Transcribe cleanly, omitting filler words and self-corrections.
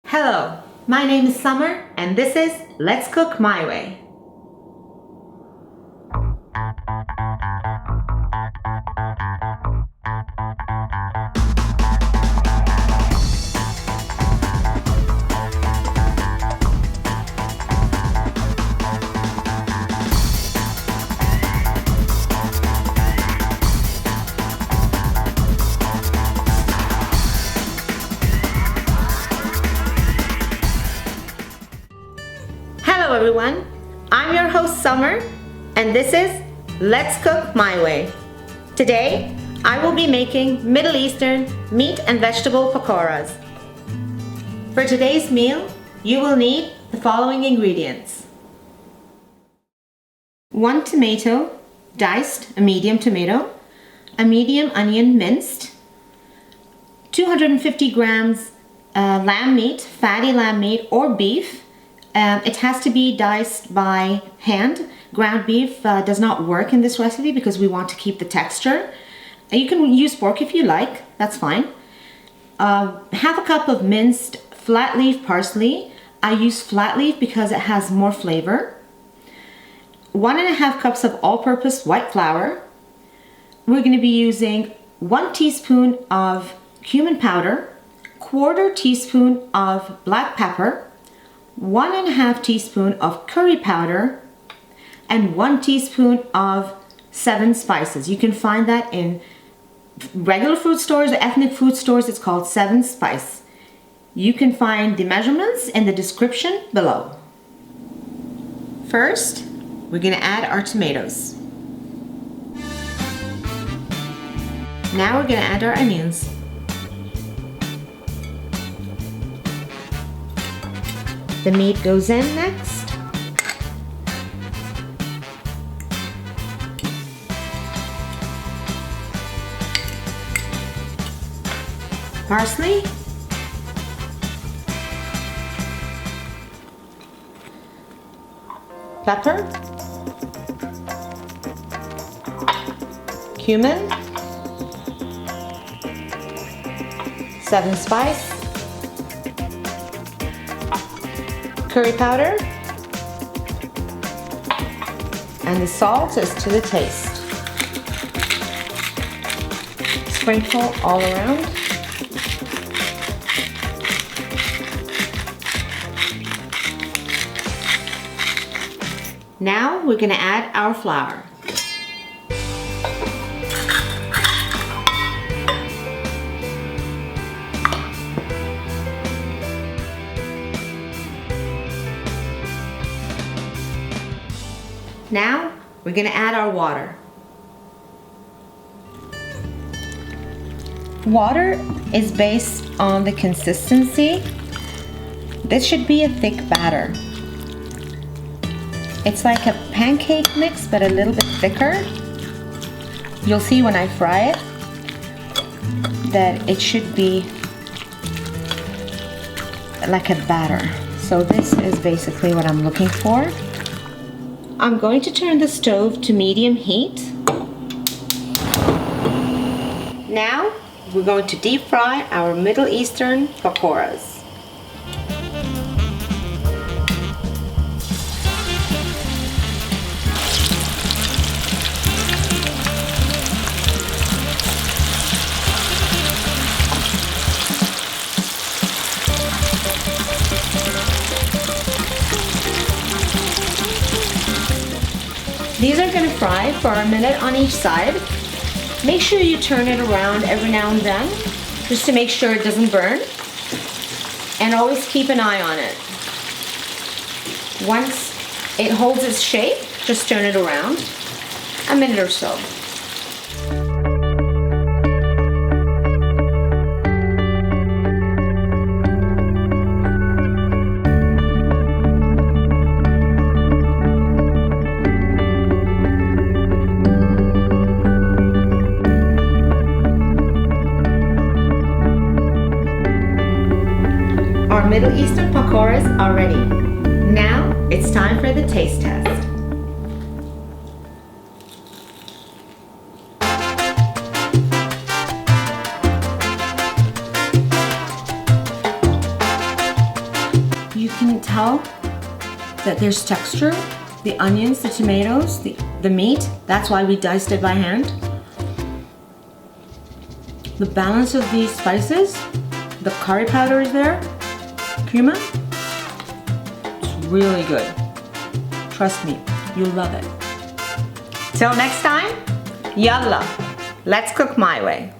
Hello, my name is Summer and this is Let's Cook My Way. Hello everyone, I'm your host Summer and this is Let's Cook My Way. Today I will be making Middle Eastern meat and vegetable pakoras. For today's meal you will need the following ingredients. 1 tomato, diced, a medium tomato, a medium onion minced, 250 grams lamb meat, fatty lamb meat or beef. It has to be diced by hand. Ground beef does not work in this recipe because we want to keep the texture. You can use pork if you like, that's fine. Half a cup of minced flat leaf parsley. I use flat leaf because it has more flavor. 1.5 cups of all-purpose white flour. We're going to be using 1 teaspoon of cumin powder, 1/4 teaspoon of black pepper, 1.5 teaspoon of curry powder, and 1 teaspoon of 7 spices. You can find that in regular food stores or ethnic food stores. It's called 7 spice. You can find the measurements in the description below. First, we're going to add our tomatoes. Now we're going to add our onions. The meat goes in next. Parsley. Pepper. Cumin. 7 spice. Curry powder, and the salt is to the taste. Sprinkle all around. Now we're going to add our flour. Now we're going to add our water. Water is based on the consistency. This should be a thick batter. It's like a pancake mix but a little bit thicker. You'll see when I fry it that it should be like a batter. So this is basically what I'm looking for. I'm going to turn the stove to medium heat. Now we're going to deep fry our Middle Eastern pakoras. These are going to fry for a minute on each side. Make sure you turn it around every now and then, just to make sure it doesn't burn. And always keep an eye on it. Once it holds its shape, just turn it around a minute or so. Our Middle Eastern pakoras are ready. Now it's time for the taste test. you can tell that there's texture. The onions, the tomatoes, the meat, that's why we diced it by hand. The balance of these spices, the curry powder is there, cumin, it's really good. Trust me, you'll love it. Till next time, yalla, let's cook my way.